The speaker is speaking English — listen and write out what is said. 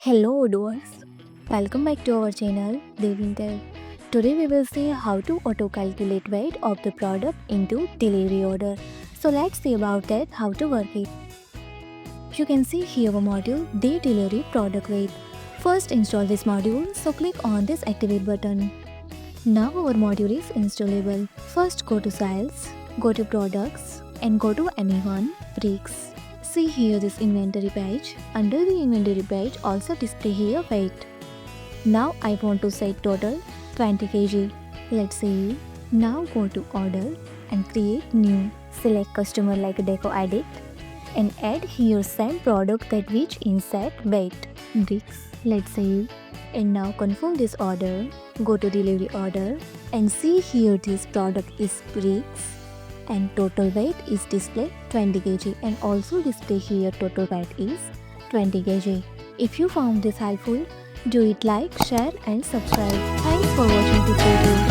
Hello Odoers, welcome back to our channel Devintelle. Today we will see how to auto calculate weight of the product into delivery order. So let's see about that, how to work it. You can see here a module, the delivery product weight. First install this module, so click on this activate button. Now our module is installable. First go to files, go to products and go to anyone, bricks. See here this inventory page. Under the inventory page also display here weight. Now I want to set total 20 kg. Let's see. Now go to order and create new. Select customer like deco edit and add here same product that which insert weight. Bricks. Let's see. And now confirm this order. Go to delivery order and see here this product is bricks and total weight is displayed 20 kg and also display here total weight is 20 kg. If you found this helpful, do it like, share and subscribe. Thanks for watching this video.